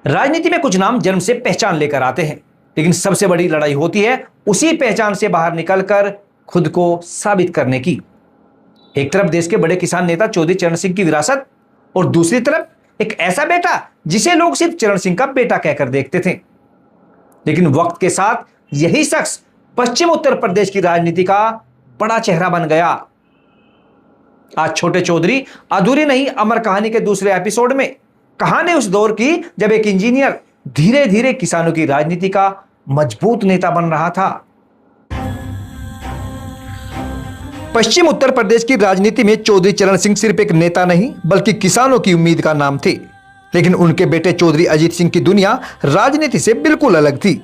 राजनीति में कुछ नाम जन्म से पहचान लेकर आते हैं, लेकिन सबसे बड़ी लड़ाई होती है उसी पहचान से बाहर निकलकर खुद को साबित करने की। एक तरफ देश के बड़े किसान नेता चौधरी चरण सिंह की विरासत और दूसरी तरफ एक ऐसा बेटा जिसे लोग सिर्फ चरण सिंह का बेटा कहकर देखते थे। लेकिन वक्त के साथ यही शख्स पश्चिम उत्तर प्रदेश की राजनीति का बड़ा चेहरा बन गया। आज छोटे चौधरी अधूरी नहीं अमर कहानी के दूसरे एपिसोड में कहानी उस दौर की जब एक इंजीनियर धीरे धीरे किसानों की राजनीति का मजबूत नेता बन रहा था। पश्चिम उत्तर प्रदेश की राजनीति में चौधरी चरण सिंह सिर्फ एक नेता नहीं बल्कि किसानों की उम्मीद का नाम थे। लेकिन उनके बेटे चौधरी अजीत सिंह की दुनिया राजनीति से बिल्कुल अलग थी।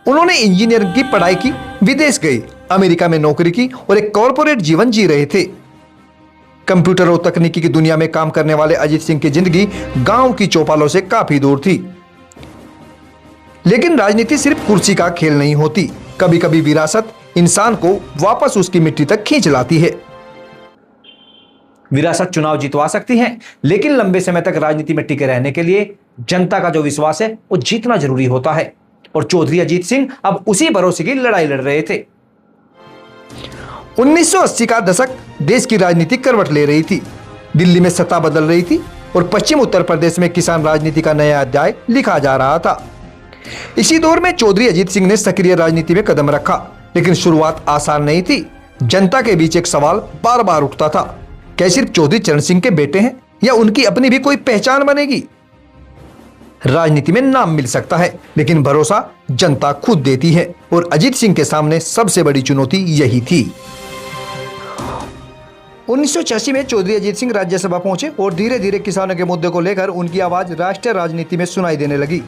उन्होंने इंजीनियरिंग की पढ़ाई की, विदेश गए, अमेरिका में नौकरी की और एक कॉरपोरेट जीवन जी रहे थे। कंप्यूटर और तकनीकी की दुनिया में काम करने वाले अजीत सिंह की जिंदगी गांव की चौपालों से काफी दूर थी। लेकिन राजनीति सिर्फ कुर्सी का खेल नहीं होती। कभी कभी विरासत इंसान को वापस उसकी मिट्टी तक खींच लाती है। विरासत चुनाव जितवा सकती है, लेकिन लंबे समय तक राजनीति में टिके रहने के लिए जनता का जो विश्वास है वो जीतना जरूरी होता है। और चौधरी अजीत सिंह अब उसी भरोसे की लड़ाई लड़ रहे थे। 1980 का दशक देश की राजनीति करवट ले रही थी। दिल्ली में सत्ता बदल रही थी और पश्चिम उत्तर प्रदेश में किसान राजनीति का नया अध्याय लिखा जा रहा था। इसी दौर में चौधरी अजीत सिंह ने सक्रिय राजनीति में कदम रखा, लेकिन शुरुआत आसान नहीं थी। जनता के बीच एक सवाल बार बार उठता था, क्या सिर्फ चौधरी चरण सिंह के बेटे हैं या उनकी अपनी भी कोई पहचान बनेगी? राजनीति में नाम मिल सकता है, लेकिन भरोसा जनता खुद देती है और अजीत सिंह के सामने सबसे बड़ी चुनौती यही थी। 1986 में चौधरी अजीत सिंह राज्यसभा पहुंचे और धीरे धीरे किसानों के मुद्दे को लेकर उनकी आवाज राष्ट्रीय राजनीति में सुनाई देने लगी।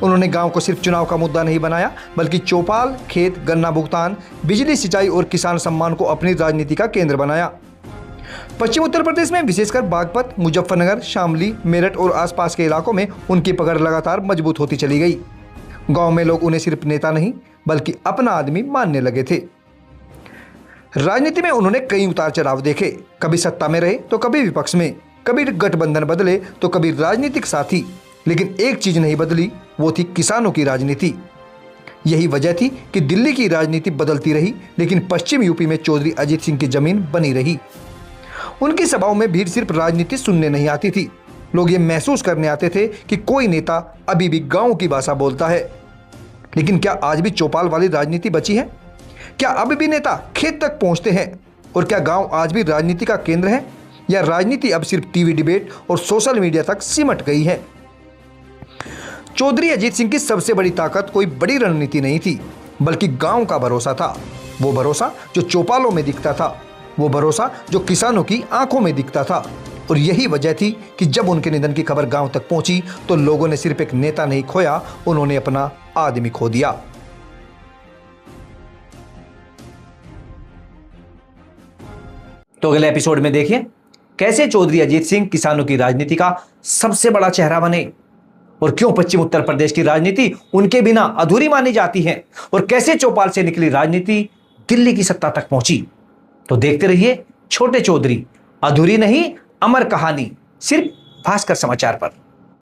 उन्होंने गांव को सिर्फ चुनाव का मुद्दा नहीं बनाया, बल्कि चौपाल, खेत, गन्ना भुगतान, बिजली, सिंचाई और किसान सम्मान को अपनी राजनीति का केंद्र बनाया। पश्चिम उत्तर प्रदेश में विशेषकर बागपत, मुजफ्फरनगर, शामली, मेरठ और आसपास के इलाकों में उनकी पकड़ लगातार मजबूत होती चली गई। गांव में लोग उन्हें सिर्फ नेता नहीं बल्कि अपना आदमी मानने लगे थे। राजनीति में उन्होंने कई उतार चढ़ाव देखे, कभी सत्ता में रहे तो कभी विपक्ष में, कभी गठबंधन बदले तो कभी राजनीतिक साथी। लेकिन एक चीज नहीं बदली, वो थी किसानों की राजनीति। यही वजह थी कि दिल्ली की राजनीति बदलती रही, लेकिन पश्चिम यूपी में चौधरी अजीत सिंह की जमीन बनी रही। उनकी सभाओं में भीड़ सिर्फ राजनीति सुनने नहीं आती थी, लोग ये महसूस करने आते थे कि कोई नेता अभी भी गांव की भाषा बोलता है। लेकिन क्या आज भी चौपाल वाली राजनीति बची है? क्या अभी भी नेता खेत तक पहुंचते हैं? और क्या गांव आज भी राजनीति का केंद्र है, या राजनीति अब सिर्फ टीवी डिबेट और सोशल मीडिया तक सिमट गई है? चौधरी अजीत सिंह की सबसे बड़ी ताकत कोई बड़ी रणनीति नहीं थी, बल्कि गांव का भरोसा था। वो भरोसा जो चौपालों में दिखता था, वो भरोसा जो किसानों की आंखों में दिखता था। और यही वजह थी कि जब उनके निधन की खबर गांव तक पहुंची तो लोगों ने सिर्फ एक नेता नहीं खोया, उन्होंने अपना आदमी खो दिया। तो अगले एपिसोड में देखिए कैसे चौधरी अजीत सिंह किसानों की राजनीति का सबसे बड़ा चेहरा बने और क्यों पश्चिम उत्तर प्रदेश की राजनीति उनके बिना अधूरी मानी जाती है, और कैसे चौपाल से निकली राजनीति दिल्ली की सत्ता तक पहुंची। तो देखते रहिए छोटे चौधरी, अधूरी नहीं अमर कहानी, सिर्फ भास्कर समाचार पर।